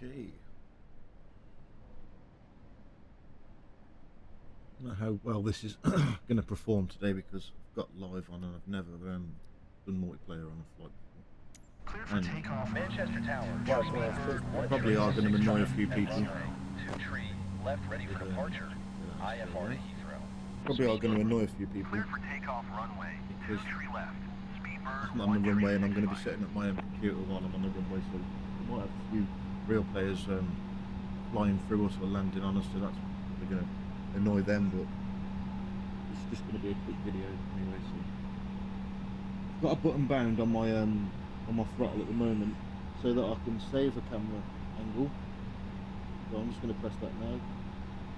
Okay. I don't know how well this is going to perform today because I've got live on and I've never done multiplayer on a flight before. Clear for takeoff. Manchester Tower. Probably are going to annoy a few people. 2 tree, left ready for departure. IFR to Heathrow. Probably are going to annoy a few people. Clear for takeoff runway. 2 tree left. Speedbird. I'm on the runway and I'm going to be setting up my own computer while I'm on the runway, so we might have a few real players flying through us or landing on us, so that's probably going to annoy them, but it's just going to be a quick video anyway. So I've got a button bound on my throttle at the moment so that I can save a camera angle. So I'm just going to press that now,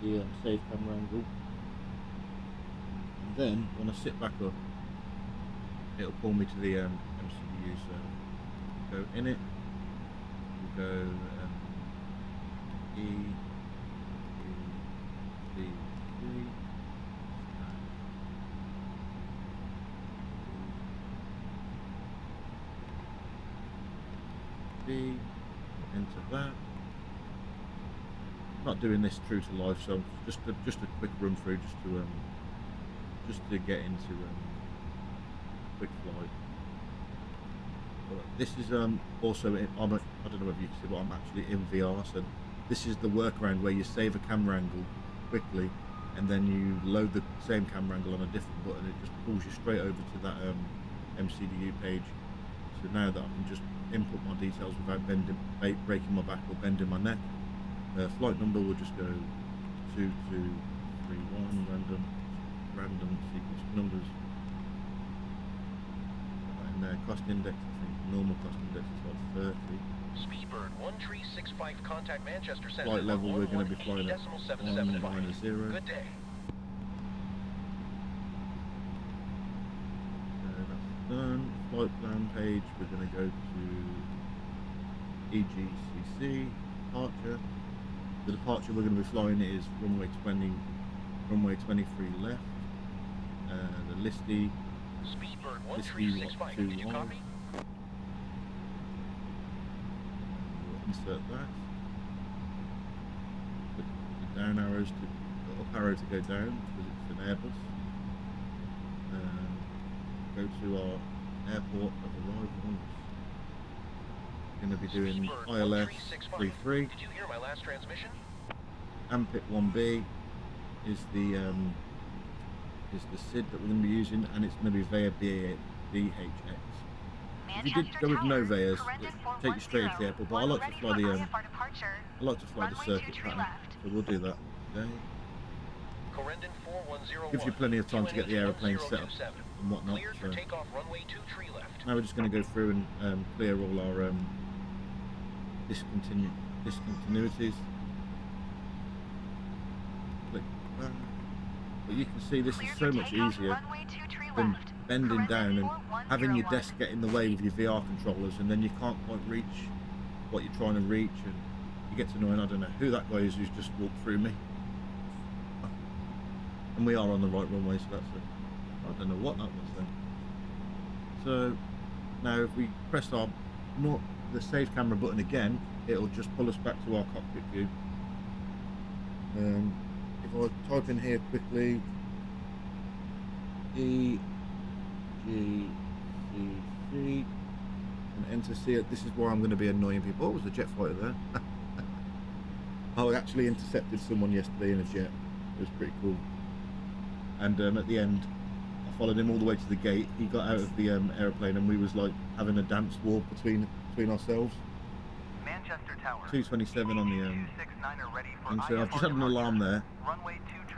the save camera angle, and then when I sit back up it'll pull me to the MCDU, so go in it, we'll go E, D, D, enter that. I'm not doing this true to life, so just a quick run through just to get into quick flight. But this is also I don't know whether you can see, but I'm actually in VR, so this is the workaround where you save a camera angle quickly and then you load the same camera angle on a different button. It just pulls you straight over to that MCDU page. So now that I can just input my details without breaking my back or bending my neck. Flight number will just go 2231, random sequence of numbers. And cost index, I think normal cost index is like 30. Speedbird 1365, contact Manchester Center. Flight level we're going to be flying at 1-0. Good day. That's done. Flight plan page, we're going to go to EGCC, departure. The departure we're going to be flying is runway 20, runway 23 left. The listy. Speedbird 1365, did you copy? Insert that. Put the down arrows to the up arrow to go down because it's an Airbus. Go to our airport of arrival. Going to be doing ILS 33. Did you hear my last transmission? AMPIT 1B is the SID that we're going to be using, and it's going to be via BHX. If you did go with no VAs, it'll take you straight into the airport, but I like to fly the circuit pattern, so we'll do that today. Gives you plenty of time to get the aeroplane set up and whatnot. So now we're just going to go through and clear all our discontinuities. Click that. But you can see this is so much easier than bending down and having your desk get in the way with your VR controllers, and then you can't quite reach what you're trying to reach, and you get to know, and I don't know who that guy is who's just walked through me. And we are on the right runway, so that's it. I don't know what that was then. So now if we press the save camera button again, it'll just pull us back to our cockpit view. If I type in here quickly, EGCC, and enter C, this is where I'm going to be annoying people. Oh, there's a jet fighter there. I actually intercepted someone yesterday in a jet. It was pretty cool. And at the end, I followed him all the way to the gate. He got out of the aeroplane, and we was like having a dance war between ourselves. Manchester Tower. 227 on the and so I've just had an alarm there.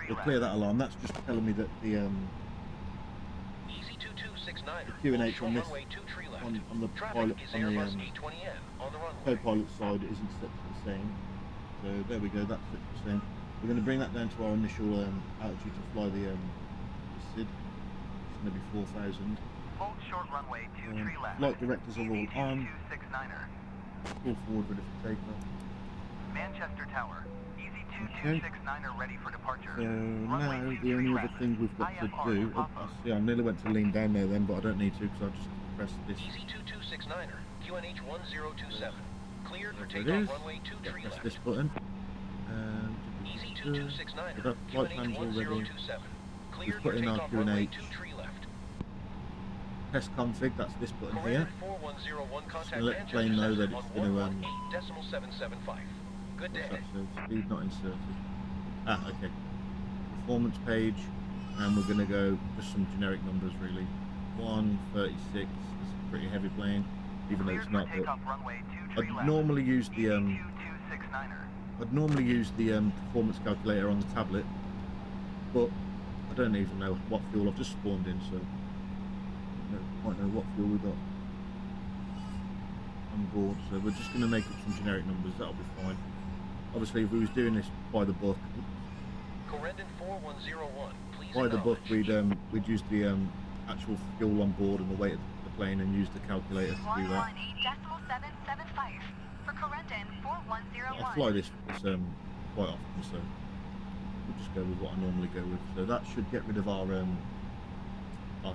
We'll clear that alarm. That's just telling me that the QNH on this on the pilot on the co-pilot side isn't set to the same. So there we go. That's set to the same. We're going to bring that down to our initial altitude to fly the SID. It's going to be 4,000. Hold short runway 23 left. Flight directors are all on. Pull forward ready for takeoff. Manchester Tower. EZ2269 ready for departure. So now the only other thing we've got to do. Oh, I see, I nearly went to lean down there then, but I don't need to because I just press this. EZ2269er, QNH 1027. Cleared for There it takeoff is. runway 23 Press left. this button. Easy So 2269er, that flight QNH plan's already. 1027. We've Cleared put for in our takeoff runway QNH. 23 left. Test config, that's this button here. Corrected 4101, Just contact gonna let the Manchester plane know Center that on it's gonna 118.775. Good day. what's that say? Speed not inserted. Ah, okay. Performance page, and we're gonna go just some generic numbers really. 136 is a pretty heavy plane, even though it's not. But I'd normally use the performance calculator on the tablet, but I don't even know what fuel I've just spawned in, so I don't quite know what fuel we got on board. So we're just going to make up some generic numbers. That'll be fine. Obviously, if we was doing this by the book, we'd use the actual fuel on board and the weight of the plane and use the calculator to do that. 118.775 for Corendon 4101. I fly this quite often, so we'll just go with what I normally go with. So that should get rid of our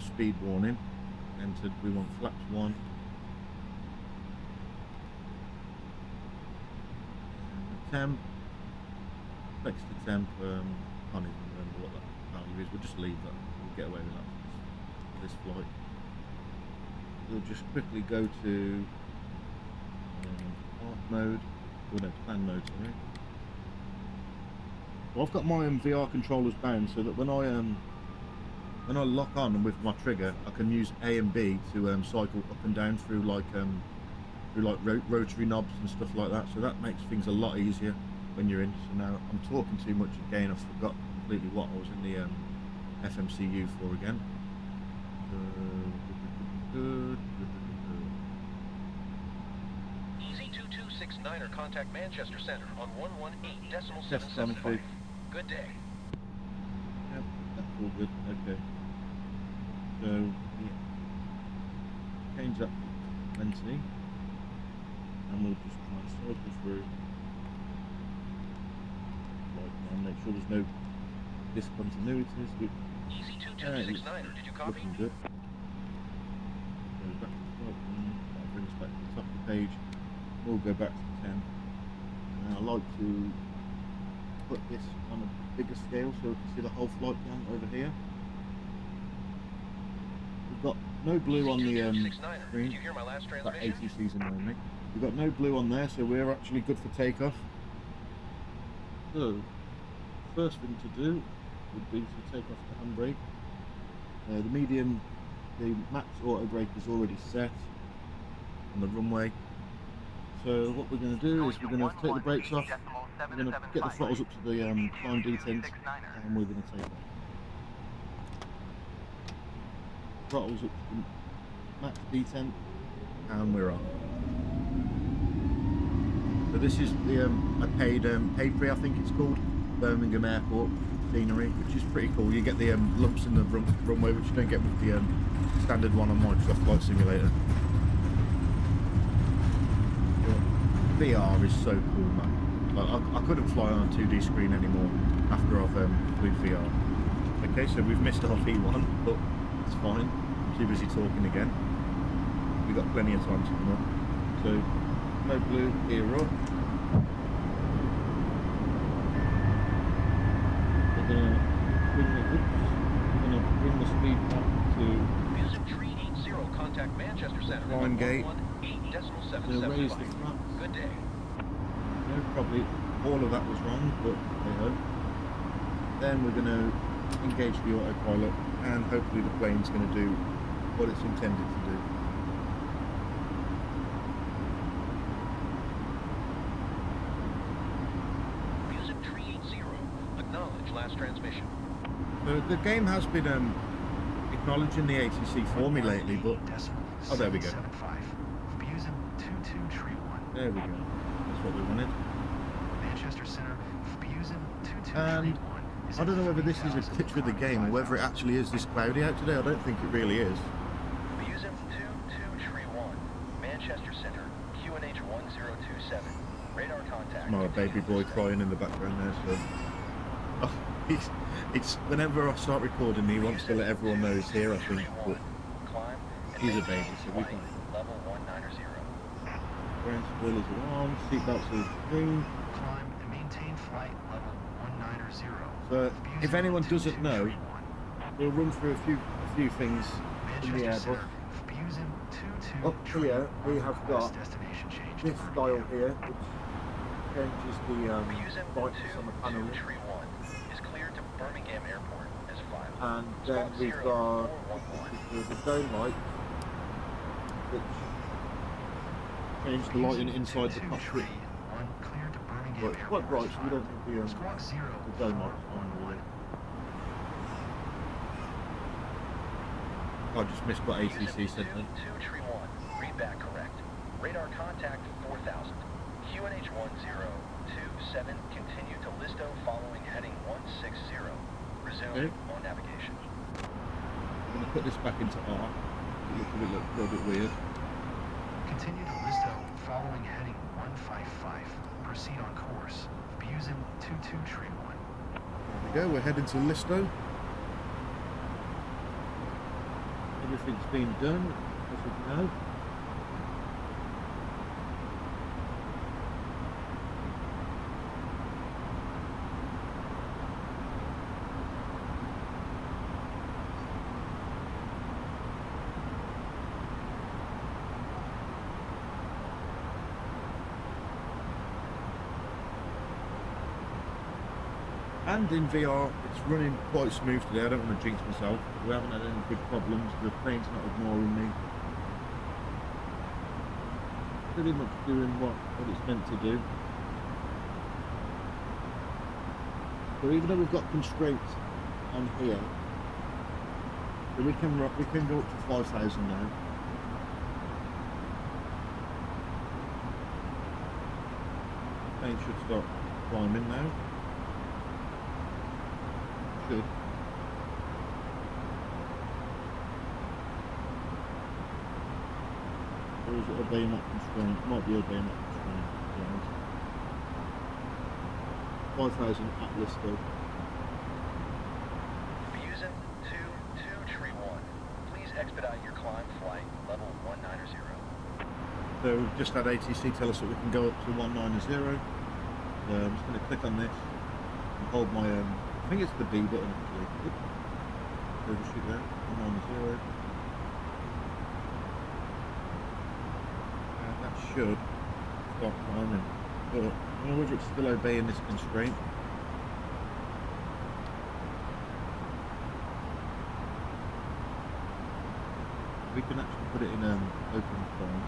speed warning. Entered. We want flaps 1. Temp. Flex to temp. Can't even remember what that value is. We'll just leave that. We'll get away with that for this flight. We'll just quickly go to art mode. Or no, plan mode, sorry. Well, I've got my VR controllers bound so that when I lock on with my trigger, I can use A and B to cycle up and down through like rotary knobs and stuff like that. So that makes things a lot easier when you're in. So now I'm talking too much again. I've forgot completely what I was in the FMCU for again. Easy 2269er, contact Manchester Center on 118.775. Good day. Yep, that's all good. Okay. So yeah. Change that to 20, and we'll just try and cycle through. And make sure there's no discontinuities. Easy 2269er, did you copy? Looking good. Go back to the flight plan. That brings us back to the top of the page. We'll go back to 10. And I like to put this on a bigger scale so we can see the whole flight plan over here. We've got no blue on the screen. Did you hear my last That transmission? ATC's only. We've got no blue on there, so we're actually good for takeoff. So, first thing to do would be to take off the handbrake. The max auto brake is already set on the runway. So what we're going to do is we're going to take the brakes off, we're going to get the throttles up to the climb detent, and we're going to take off. Throttles up to the max detent, and we're off. So this is the a paid pre, I think it's called, Birmingham Airport scenery, which is pretty cool. You get the lumps in the runway, which you don't get with the standard one on Microsoft Flight Simulator. But VR is so cool, man. Like, I couldn't fly on a 2D screen anymore after I've flew VR. Okay, so we've missed our V1, but it's fine. I'm too busy talking again. We've got plenty of time to come up. So, no blue, gear up. We're gonna bring the speed back to Musim 380, contact Manchester Center Line on gate. 118.775. Raise the flaps. Good day. No, probably all of that was wrong, but hey ho. Then we're going to engage the autopilot, and hopefully the plane's going to do what it's intended to do. Musim 380, acknowledge last transmission. So the game has been acknowledging the ATC for me lately, but oh, there we go. There we go. That's what we wanted. Manchester Center, Busan And I don't know whether this is a glitch with the game or whether it actually is this cloudy out today. I don't think it really is. Musim 2231, Manchester Center, QNH 1027, radar contact. My baby boy crying in the background there. So, oh, it's whenever I start recording, he wants to let everyone know he's here. I think, but Climb and he's a maintain baby, so we flight can't. level 190. Ground spoilers are on, seatbelts are green. Climb and maintain flight level 190. So if anyone doesn't know, we'll run through a few things in the Airbus. Up here we have got destination change this dial here, which changes the brightness on the panel. 231 is cleared to Birmingham Airport as filed. And then we've got the dome light, which changes the lighting inside the cockpit. But it's quite bright, so we don't think the dome light's on really. I just missed what ATC said then. 231, read back correct. Radar contact 4000. QNH 1027, continue to Listo following heading 160. Resume Okay. on navigation. I'm going to put this back into R. It looks a little bit weird. Continue to Listo following heading 155. Proceed on course. Busan 2231. There we go, we're heading to Listo. Everything's been done, as of now. And in VR, it's running quite smooth today. I don't want to jinx myself. We haven't had any big problems. The plane's not ignoring me. Pretty much doing what it's meant to do. So even though we've got constraints on here, so we can go up to 5,000 now. The plane should start climbing now. Should. Or is it obeying that constraint? Might be obeying that constraint. Yeah. 5,000 at Listo. Busan 2231, please expedite your climb flight level 190. So we've just had ATC tell us that we can go up to 190. I'm just going to click on this and hold my I think it's the B button actually. Overshoot there, 190. And that should start climbing. But I don't know whether it's still obeying this constraint. We can actually put it in open climb.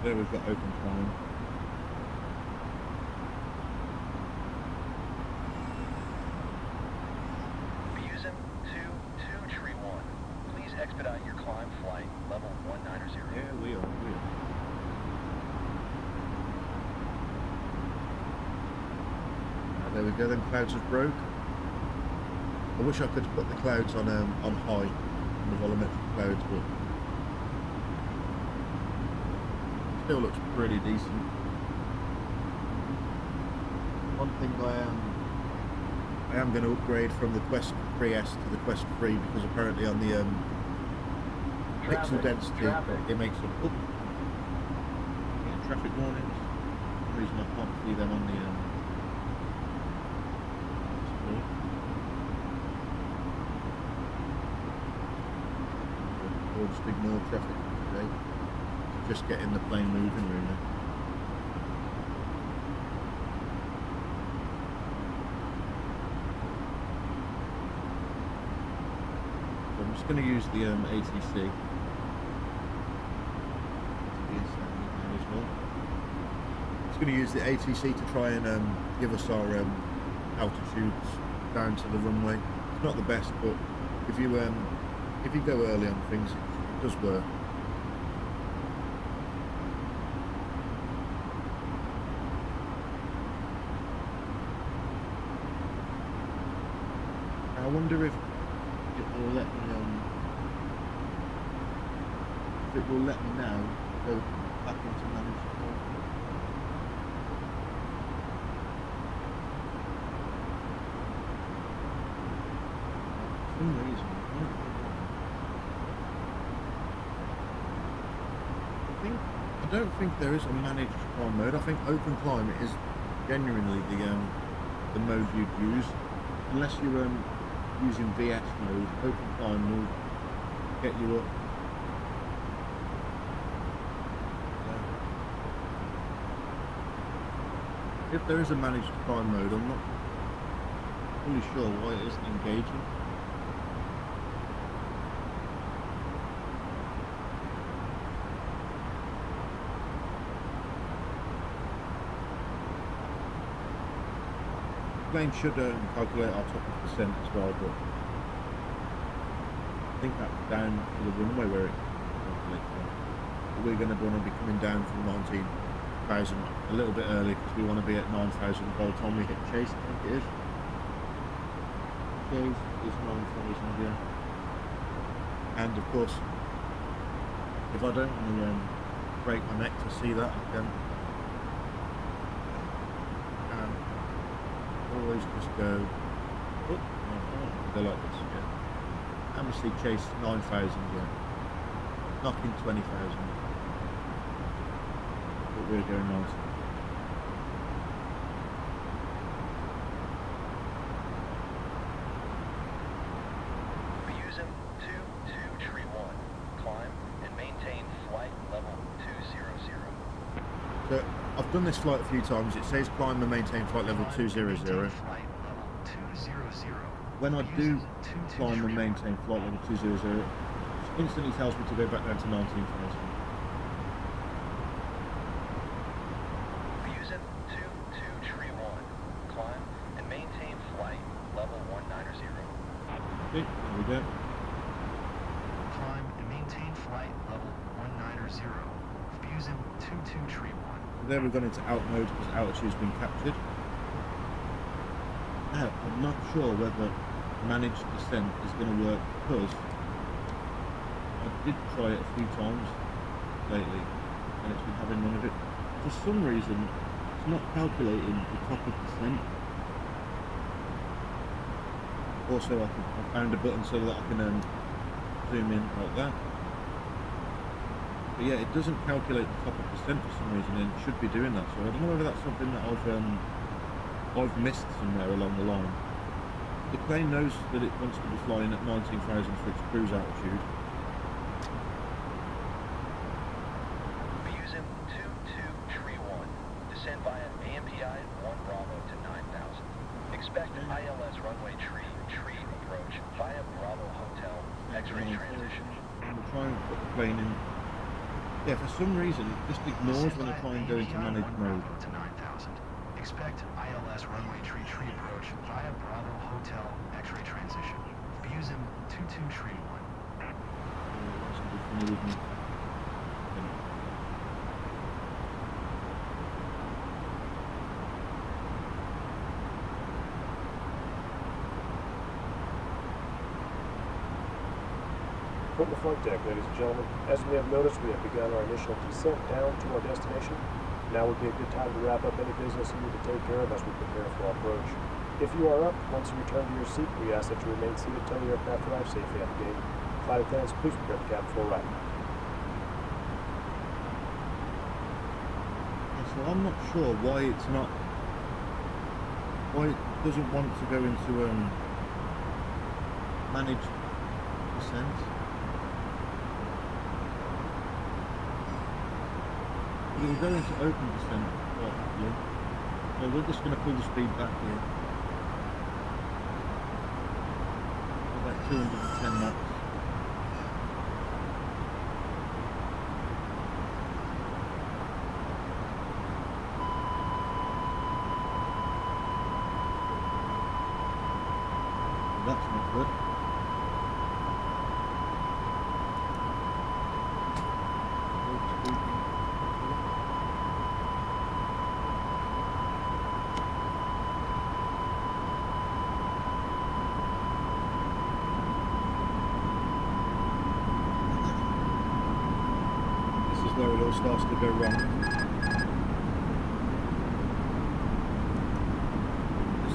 There we've got open climb. Busan 2231, please expedite your climb flight level 190. Yeah, we are. There we go, then clouds have broke. I wish I could put the clouds on high, on the volumetric clouds, but still looks pretty decent. One thing I am going to upgrade from the Quest 3S to the Quest 3 because apparently on the pixel density it makes them up. Yeah, traffic warnings. For some reason I can't see them on the or just ignore traffic for today. Just getting the plane moving really. So I'm just going to use the ATC. As well. Just going to use the ATC to try and give us our altitudes down to the runway. It's not the best, but if you go early on things, it does work. I wonder if it will let me now go back into manage mode. some reason, I don't think there is a managed climb mode. I think open climb is genuinely the mode you'd use, unless you're using VS mode. Open climb will get you up. If there is a managed climb mode, I'm not fully sure why it isn't engaging. The plane should calculate our top of descent as well, but I think that's down to the runway where it calculates from. We're going to want to be coming down from 19,000 a little bit early because we want to be at 9,000 by the time we hit chase, I think it is. Chase is 9,000, yeah. And of course, if I don't want to break my neck to see that, I can always just go, go like this, yeah. And we see chase 9,000, yeah. Knocking 20,000. But we're going on. Use 2231. Climb and maintain flight level 200. So I've done this flight a few times. It says climb and maintain flight level 200. When I do climb and maintain flight level 200, it instantly tells me to go back down to 19,000. Use 2231. Climb and maintain flight level 190. Okay, there we go. Climb and maintain flight level 190. Fusing 2231. There we've gone into out mode because altitude's been captured. Now, I'm not sure whether managed descent is going to work because I did try it a few times lately and it's been having none of it. For some reason, it's not calculating the top of descent. Also, I found a button so that I can zoom in like that. But yeah, it doesn't calculate the top of descent for some reason, and it should be doing that. So I don't know whether that's something that I've missed somewhere along the line. The plane knows that it wants to be flying at 19,000 for its cruise altitude. Use 2231. Descend via AMPI 1 Bravo to 9,000. Expect ILS runway tree approach via Bravo Hotel X-ray transition. I'm try and put the plane in. Yeah, for some reason it just ignores when I try and go into managed mode. To 9,000. Expect ILS runway tree approach via Bravo Hotel X-ray transition. Using 2231. That's a good thing with me. From the flight deck, ladies and gentlemen, as we have noticed, we have begun our initial descent down to our destination. Now would be a good time to wrap up any business you need to take care of as we prepare for our approach. If you are up, once you return to your seat, we ask that you remain seated until the aircraft arrives safely at the gate. Flight attendants, please prepare the cabin for arrival. So I'm not sure why it doesn't want to go into managed descent. We'll go into open descent quite happily. So we're just going to pull the speed back here. About 210 knots. That's not good. Where it all starts to go wrong.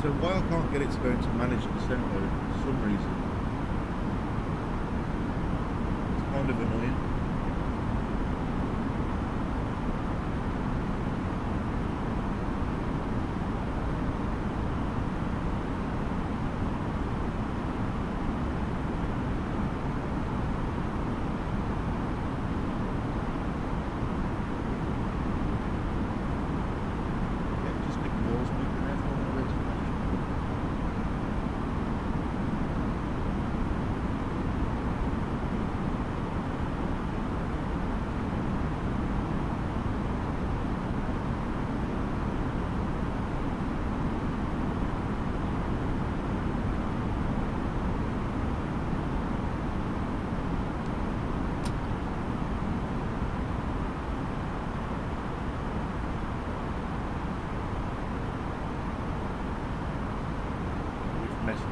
So why I can't get it to go into managed descent mode for some reason kind of annoying.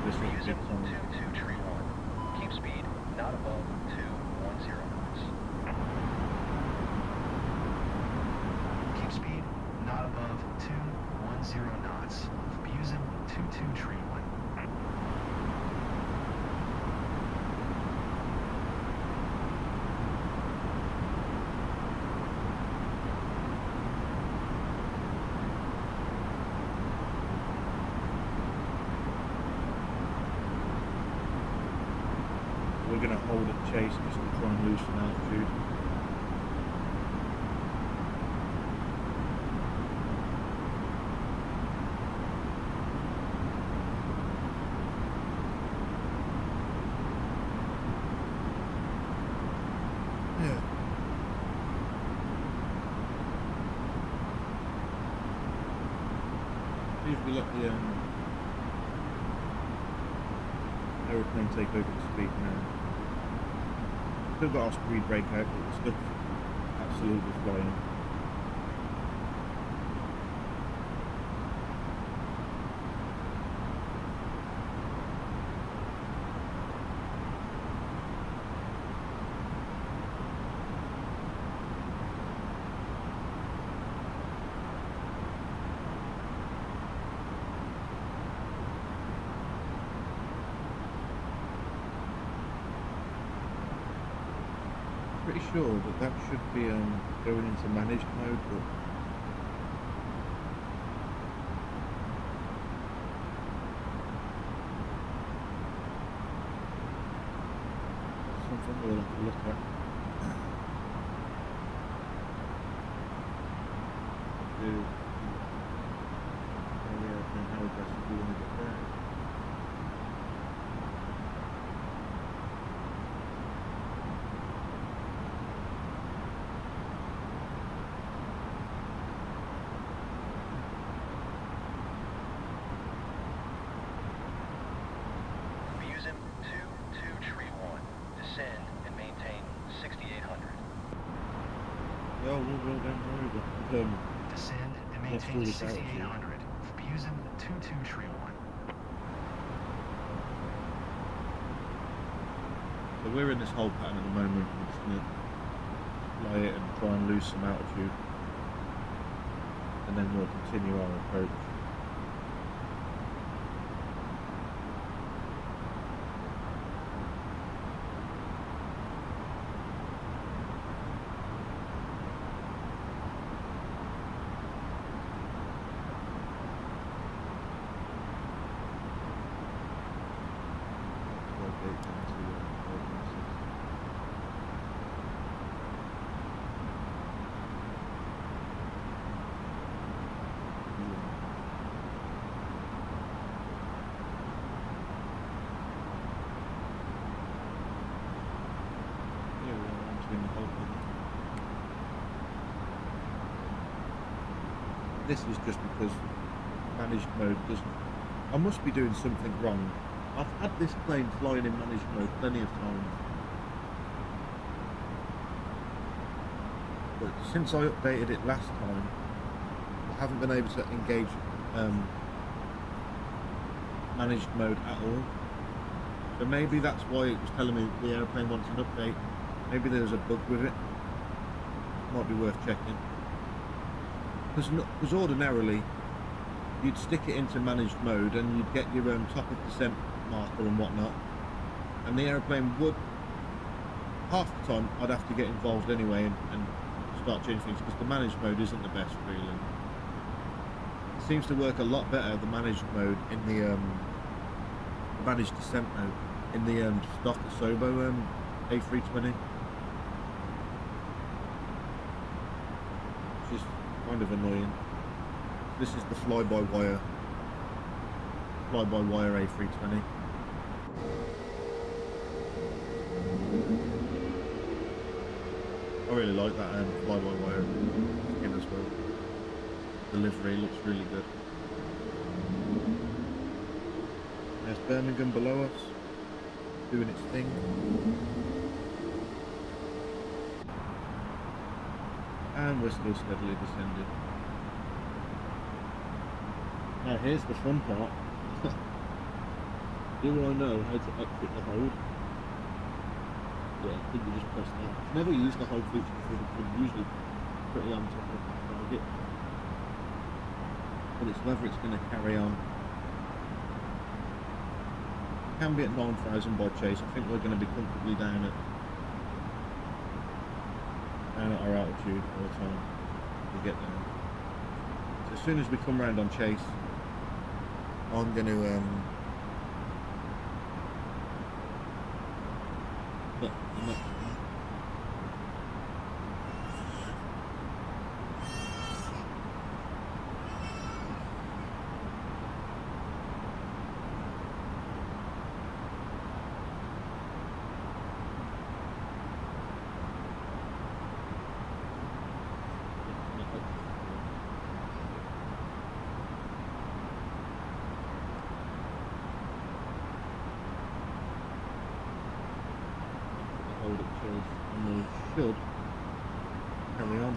Fusion 2231. Keep speed not above 210 knots. Keep speed not above 210 knots. Fusion 2231. We're going to hold at chase just to try and loosen altitude. Yeah. Usually let the aeroplane take over the speed now. Still got our speed brake out, but we're still absolutely flying. Pretty sure that should be going into managed mode, but something we'll have to look at. How aggressive we want to get there. Descend and maintain 6,800. Yeah, we'll go down there. Descend and maintain 6,800. Fusion 2231. So we're in this whole pattern at the moment. We're just going to fly it and try and lose some altitude, and then we'll continue our approach. This is just because managed mode doesn't... I must be doing something wrong. I've had this plane flying in managed mode plenty of times, but since I updated it last time, I haven't been able to engage managed mode at all. So maybe that's why it was telling me the airplane wants an update. Maybe there's a bug with it. Might be worth checking. Because ordinarily, you'd stick it into managed mode and you'd get your top of descent marker and whatnot, and the airplane would half the time I'd have to get involved anyway and start changing things, because the managed mode isn't the best really. It seems to work a lot better, the managed mode, in the managed descent mode in the stock Asobo A320, which is kind of annoying. This is the FlyByWire A320. I really like that FlyByWire skin as well. Delivery looks really good. There's Birmingham below us, doing its thing. And we're still steadily descending. Now here's the fun part. Do I know how to exit the hold? Yeah, I think you just press that. I've never used the hold feature before, because I'm usually pretty on top of the target. But it's whether it's going to carry on. It can be at 9,000 by chase. I think we're going to be comfortably down at our altitude all the time we get there. So as soon as we come round on chase, I'm going to hold it chase, and we should carry on.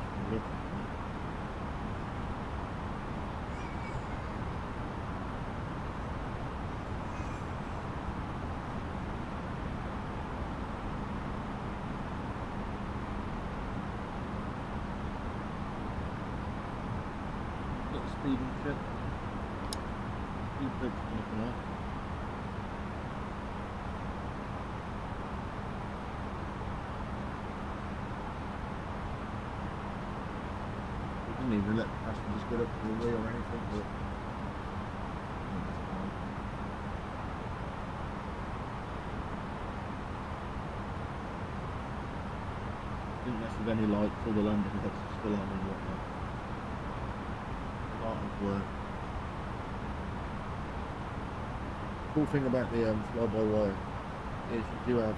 Little speed and check. Speed breaks coming off. Didn't even let the passengers get up to the wheel or anything, but didn't mess with any lights, all the landing lights are still on and whatnot. Part of work. Cool thing about the fly-by-wire is you do have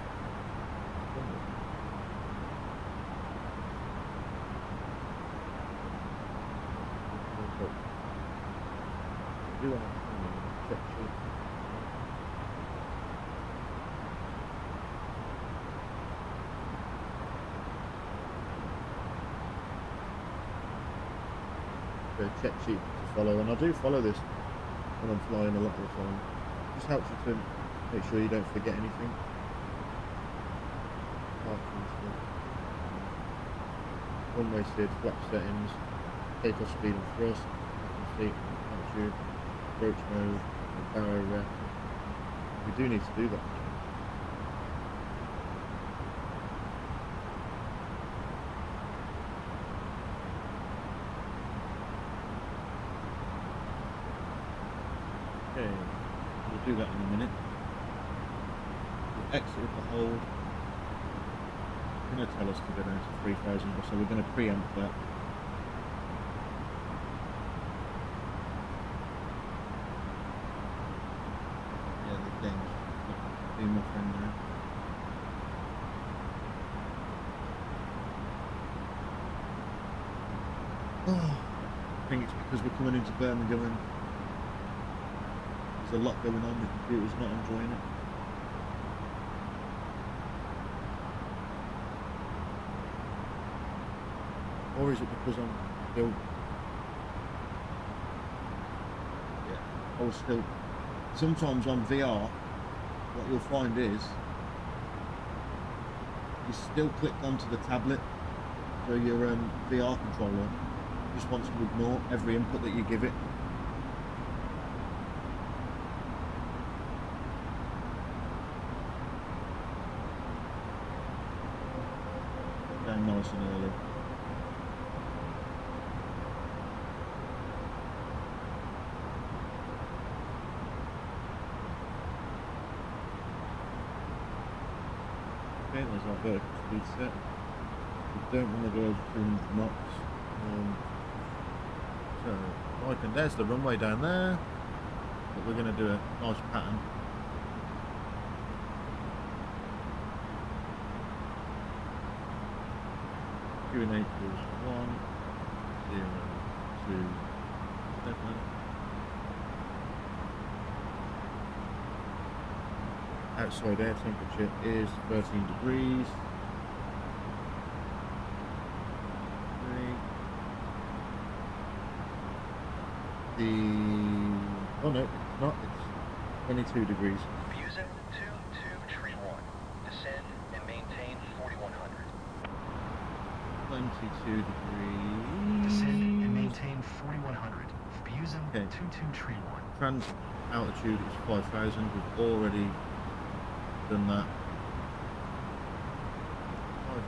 check sheet. The check sheet to follow, and I do follow this when I'm flying a lot of the time. It just helps you to make sure you don't forget anything. Runway SID, flap settings, takeoff speed and thrust, seat, altitude, approach mode, barrow ref. We do need to do that. Okay, we'll do that in a minute. We've exited the hold. It's going to tell us to go down to 3,000, so we're going to preempt that. My friend now. I think it's because we're coming into Birmingham and there's a lot going on, the computer's not enjoying it. Or is it because I'm still... Yeah, I was still... Sometimes on VR, what you'll find is you still clicked onto the tablet, so your VR controller just wants to ignore every input that you give it. landing nice and early. Okay, there's our vertical speed set. We don't want to go over 200 knots. So, right, and there's the runway down there. But we're going to do a nice pattern. Q&A equals 1, 0, 2, 7. Outside air temperature is 13 degrees. 3. Oh no, it's not. It's 22 degrees. Fusion 2231. Descend and maintain 4100. 22 degrees. Descend and maintain 4100. Fusion Okay. 2231. Trans altitude is 5,000. We've already done that.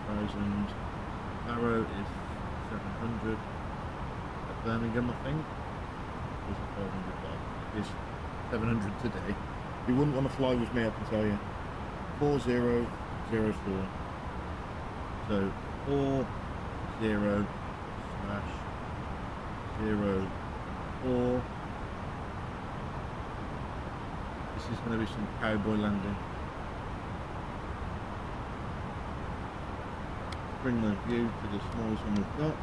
5,000. Arrow is 700. At Birmingham, I think. It's 500 back. It's 700 today. You wouldn't want to fly with me, I can tell you. 4004. So 40/04. This is going to be some cowboy landing. Bring the view to the smallest one we've got.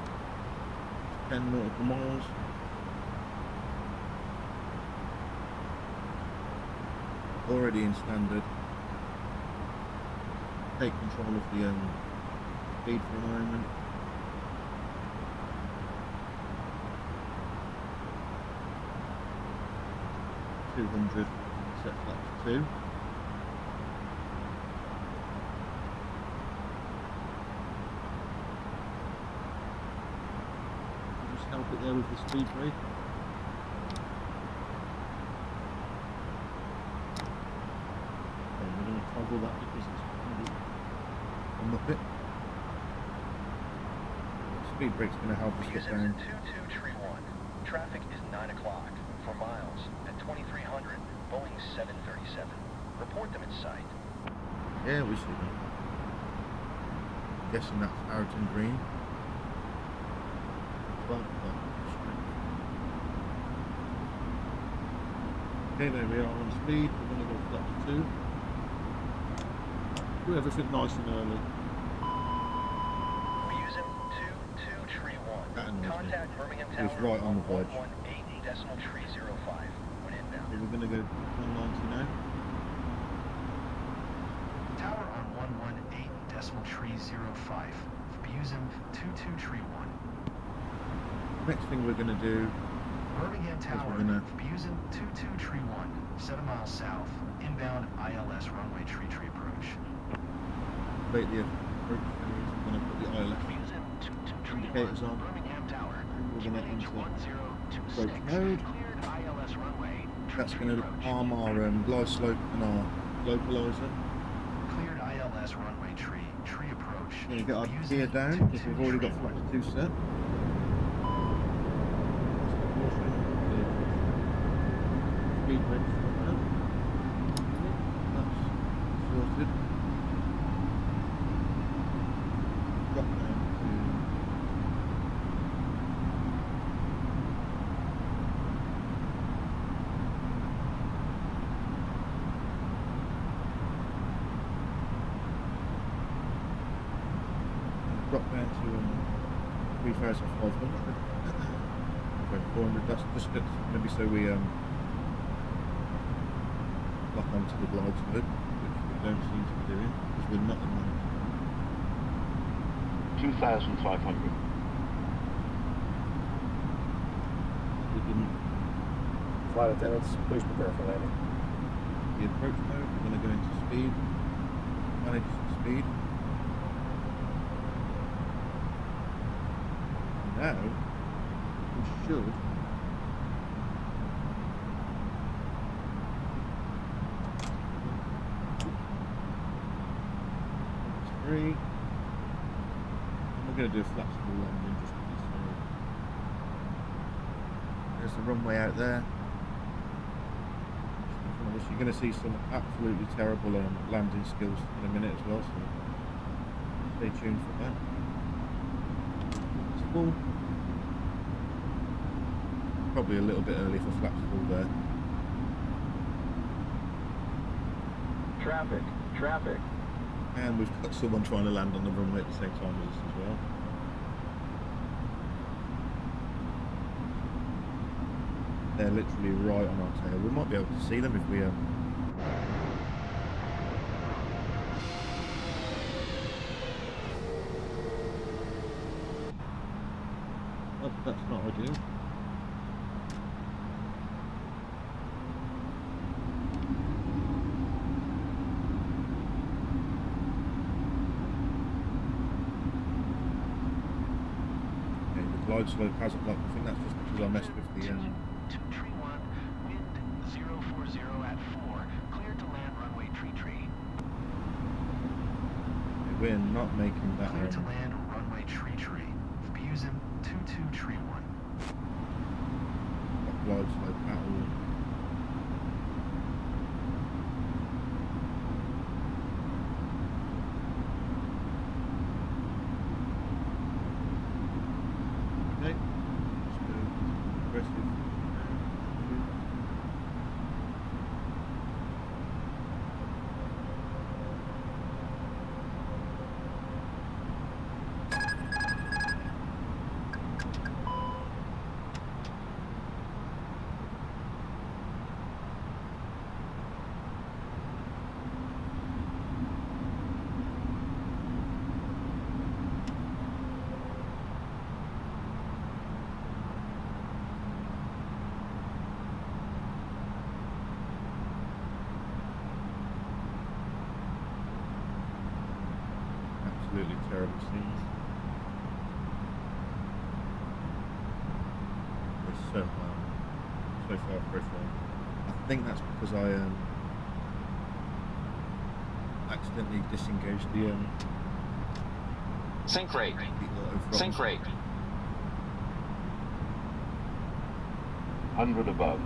10 nautical miles. Already in standard. Take control of the speed for a moment. $200, set flat to 2. Just help it there with the speed brake. Toggle that because it's a muppet. Speed brake's going to help us get Fusion down. 2231. Traffic is 9 o'clock. For miles at 2300. Boeing 737. Report them in sight. Yeah, we see them. Guessing that's Harrington Green. 12 o'clock. Okay, there we are on speed. We're going to go flat to 2. Do everything nice and early. Fusion 2231. That annoys me. Contact Birmingham It Tower was right on the verge. 118.305 when inbound. Okay, we're going to go 190 now. Tower on 118.305. Fusion 2231. Next thing we're going to do Birmingham Tower, gonna- Fusion 2231, 7 miles south, inbound ILS runway tree approach. Wait the approach phase. We're going to put the ILS Fusion 2231, indicators on. Birmingham Tower, We're going to enter approach 1026, mode. cleared ILS runway That's tree going to approach. arm our glide slope and our localizer. Cleared ILS runway tree approach. We're going to get our Fusion gear down because we've already got 2231. flat to 2 set. Speed brake coming up. That's sorted. Drop down to drop down to 3,500. Okay, 400. That's just maybe so we lock onto the glide slope, which we don't seem to be doing because we're not in line. 2,500. We didn't. Flight attendants, please prepare for landing. The approach mode. We're going to go into speed. Manage speed. Now we should. Three. going to do a flat full landing just to be safe. There's the runway out there. You're going to see some absolutely terrible landing skills in a minute as well, so stay tuned for that. It's full. Probably a little bit early for flaps full there. Traffic, traffic. And we've got someone trying to land on the runway at the same time as us as well. They're literally right on our tail. We might be able to see them if we Oh, that's not ideal. Okay, the glide slope hasn't locked. I think that's just because I messed with the 231, wind 040 at 4, cleared to land runway tree. we're not making that Cleared to land runway tree. Views him 2231. glide slope at all. Okay, let's go aggressive. Absolutely terrible scenes. We're so far from. I think that's because I accidentally disengaged the Sync rate. the auto throttle. Sync rate. 100 above.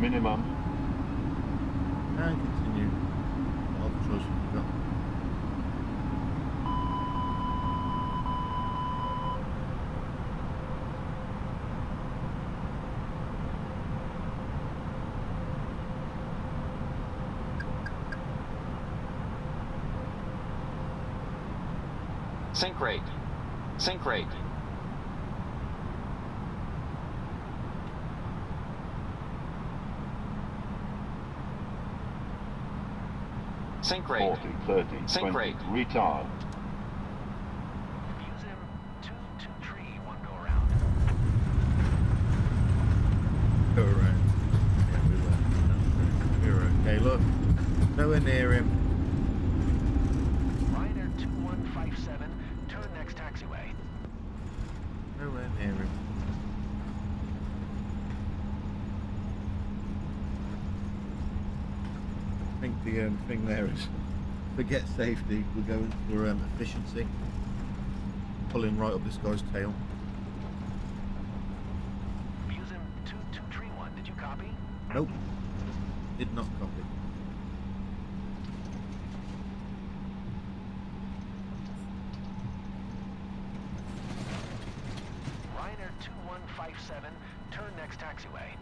Minimum. And continue. What other choice have we got? Sync rate. Sync rate. Sync rate. 40, 30, Sync 20. rate. Retard. Views him 223, one go around. Go around. Yeah, we're okay. Look, nowhere near him. Ryanair 2157, turn next taxiway. Nowhere near him. I think the thing there is forget safety. We're going for efficiency. Pulling right up this guy's tail. Views him 2231, did you copy? Nope. Did not copy. Ryanair 2157, turn next taxiway.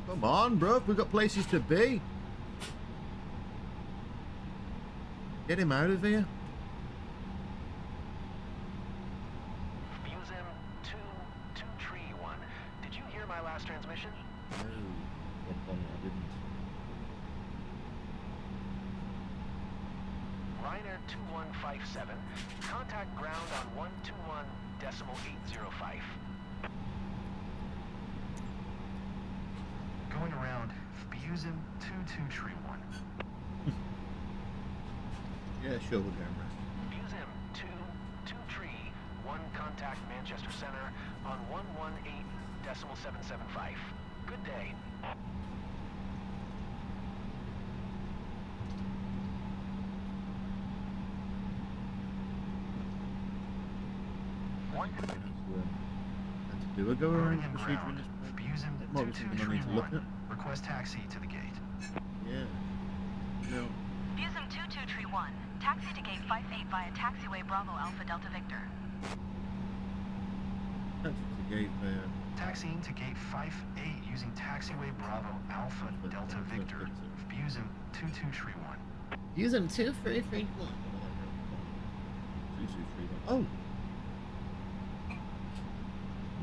Come on, bro. We've got places to be. Get him out of here. Views him 2231. Did you hear my last transmission? No, I didn't. Ryanair 2157, contact ground on 121.805. Going around, views him 2231. Yeah, sure, we're going right. Views him 223, one contact Manchester Center on 118.775. Good day. Had to do a go around Birmingham procedure in ground. this place. Busem That might be something I need to look at. 2231. Request taxi to the gate. Yeah. No. Busem 2231. Taxi to gate 58 via taxiway Bravo Alpha Delta Victor. That's the gate there. Taxiing to gate 58 using taxiway Bravo Alpha Delta Victor. Busem 2231. Use them 2331. 2231. Oh!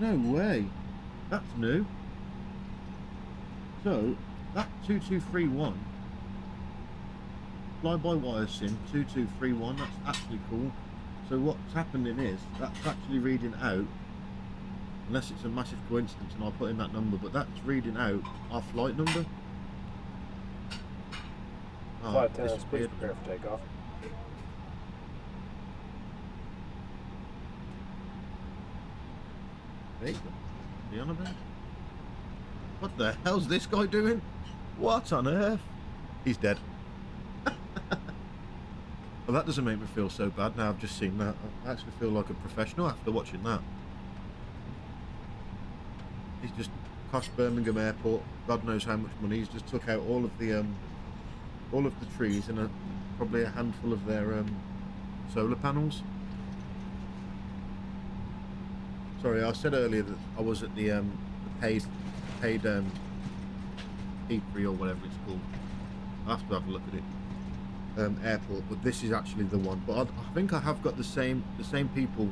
No way! That's new. So, that 2231, fly-by-wire sim 2231, that's actually cool. So what's happening is, that's actually reading out, unless it's a massive coincidence and I'll put in that number, but that's reading out our flight number. Flight attendants, please prepare for takeoff. There you go. The on about? What the hell's this guy doing? What on earth? He's dead. Well, that doesn't make me feel so bad now I've just seen that. I actually feel like a professional after watching that. He's just cost Birmingham Airport God knows how much money. He's just took out all of the trees and probably a handful of their solar panels. Sorry, I said earlier that I was at the paid E3 or whatever it's called. I have to have a look at it. Airport, but this is actually the one. But I think I have got the same people.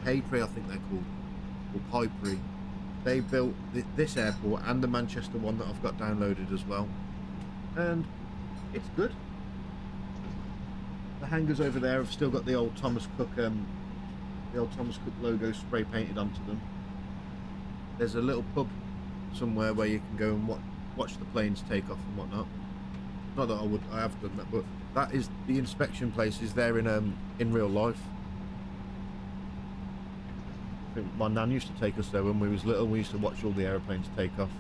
Paytree, I think they're called, or Pipree. They built this airport and the Manchester one that I've got downloaded as well, and it's good. The hangars over there have still got the old Thomas Cook logo spray painted onto them. There's a little pub somewhere where you can go and watch the planes take off and whatnot. Not that I have done that, but that is the inspection place is there in real life. I think my nan used to take us there when we was little. We used to watch all the aeroplanes take off.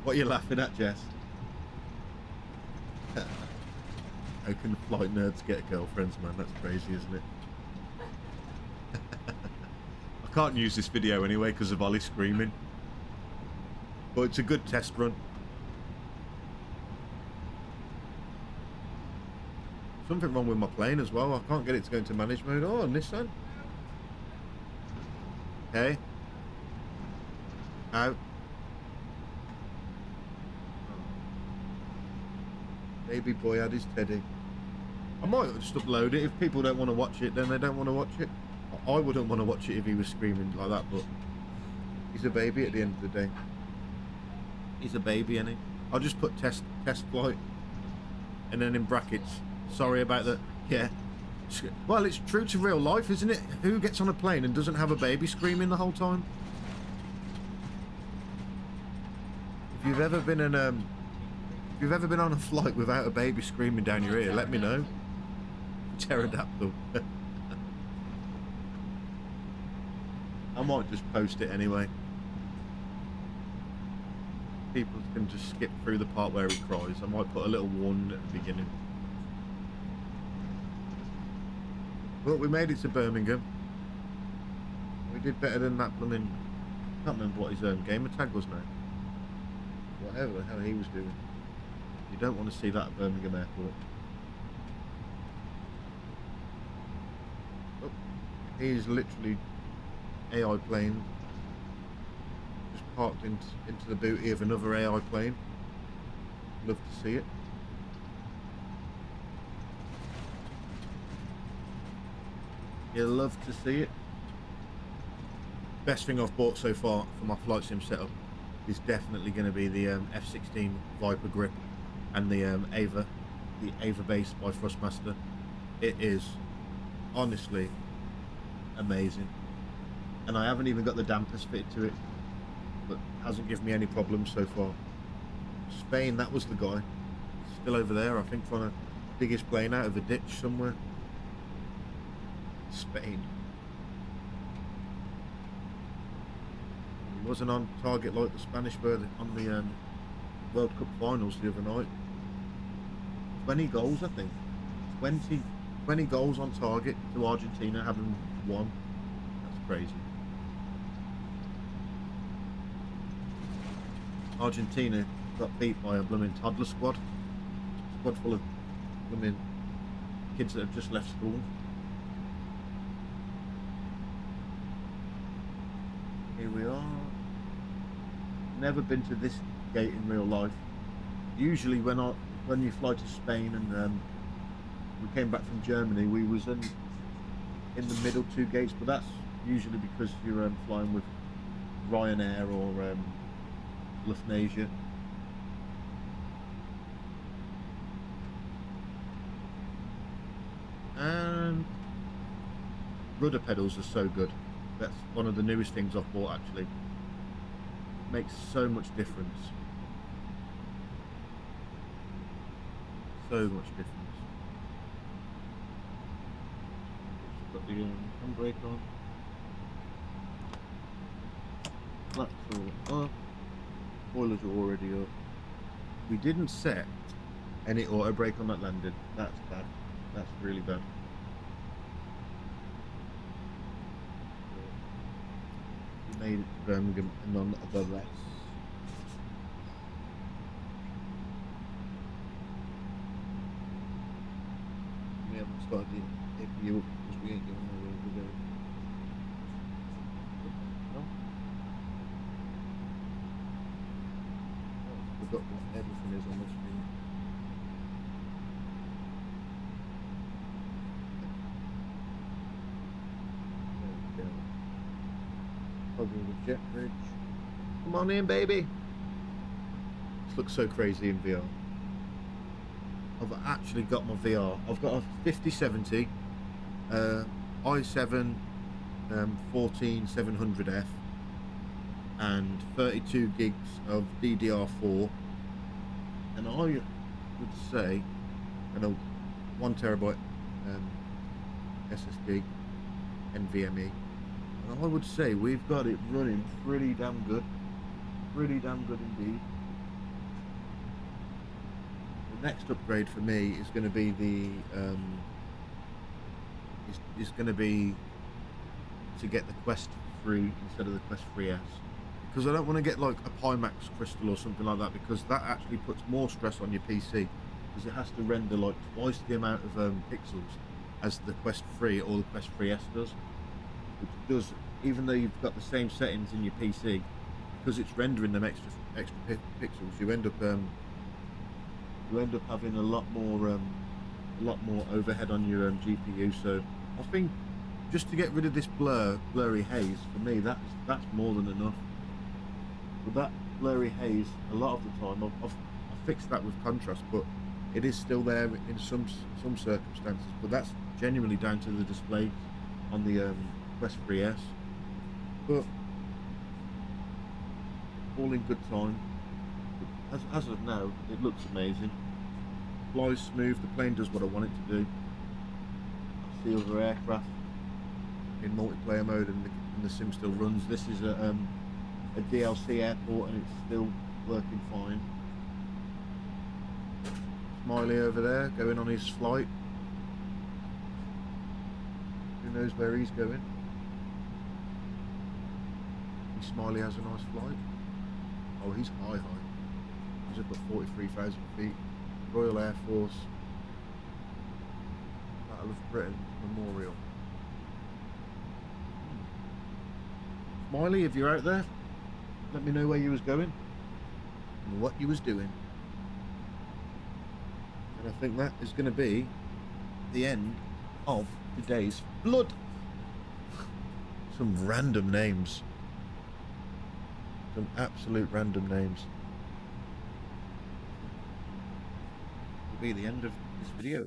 What are you laughing at, Jess? How can flight nerds get girlfriends, man? That's crazy, isn't it? I can't use this video anyway because of Ollie screaming. But it's a good test run. Something wrong with my plane as well. I can't get it to go into manage mode. Oh, Nissan. Okay. Out. Baby boy had his teddy. I might just upload it. If people don't want to watch it, then they don't want to watch it. I wouldn't want to watch it if he was screaming like that, but he's a baby at the end of the day. He's a baby, isn't he? I'll just put test flight, and then in brackets, sorry about that. Yeah. Well, it's true to real life, isn't it? Who gets on a plane and doesn't have a baby screaming the whole time? If you've ever been in if you've ever been on a flight without a baby screaming down your ear, let me know. Pterodactyl. I might just post it anyway. People can just skip through the part where he cries. I might put a little warning at the beginning. But we made it to Birmingham. We did better than that blooming... I can't remember what his gamer tag was now. Whatever the hell he was doing. You don't want to see that at Birmingham Airport. Oh, he's literally AI plane. Parked into the booty of another AI plane. Love to see it. You love to see it. Best thing I've bought so far for my flight sim setup is definitely going to be the F-16 Viper grip and the Ava base by Thrustmaster. It is honestly amazing, and I haven't even got the dampers fitted to it, but hasn't given me any problems so far. Spain, that was the guy. He's still over there, I think, trying to dig his plane out of a ditch somewhere. Spain. He wasn't on target like the Spanish were on the World Cup finals the other night. 20 goals, I think. 20 goals on target to Argentina, having won. That's crazy. Argentina got beat by a blooming toddler squad. Squad full of blooming kids that have just left school. Here we are. Never been to this gate in real life. Usually when you fly to Spain, and we came back from Germany, we was in the middle two gates, but that's usually because you're flying with Ryanair or Lufthansa. And rudder pedals are so good. That's one of the newest things I've bought, actually. Makes so much difference. So much difference. Just got the handbrake on. That's all up. Spoilers are already up. We didn't set any auto brake on that landing. That's bad. That's really bad. We made it to Birmingham and none the less. We haven't started the APU because we ain't going nowhere today. No? I forgot what everything is on the screen. Hugging the jet bridge. Come on in, baby. This looks so crazy in VR. I've actually got my VR. I've got a 5070 i7 14700F and 32 gigs of DDR4, and I would say, and a 1 terabyte SSD NVMe. I would say we've got it running pretty damn good indeed. The next upgrade for me is going to be the is going to be to get the Quest 3 instead of the Quest 3S, because I don't want to get like a Pimax crystal or something like that, because that actually puts more stress on your PC, because it has to render like twice the amount of pixels as the Quest 3 or the Quest 3S does. Which does, even though you've got the same settings in your PC, because it's rendering them extra pixels, you end up having a lot more overhead on your GPU. So I think just to get rid of this blurry haze, for me that's more than enough. But that blurry haze, a lot of the time I've fixed that with contrast, but it is still there in some circumstances. But that's genuinely down to the display on the Quest 3S, but all in good time. As of now, it looks amazing. Flies smooth. The plane does what I want it to do. I see other aircraft in multiplayer mode, and the sim still runs. This is a DLC airport, and it's still working fine. Smiley over there going on his flight. Who knows where he's going? Smiley has a nice flight. Oh, he's high. He's up at 43,000 feet. Royal Air Force. Battle of Britain Memorial. Smiley, if you're out there, let me know where you was going and what you was doing. And I think that is going to be the end of today's Blood. Some random names. Some absolute random names. Will be the end of this video.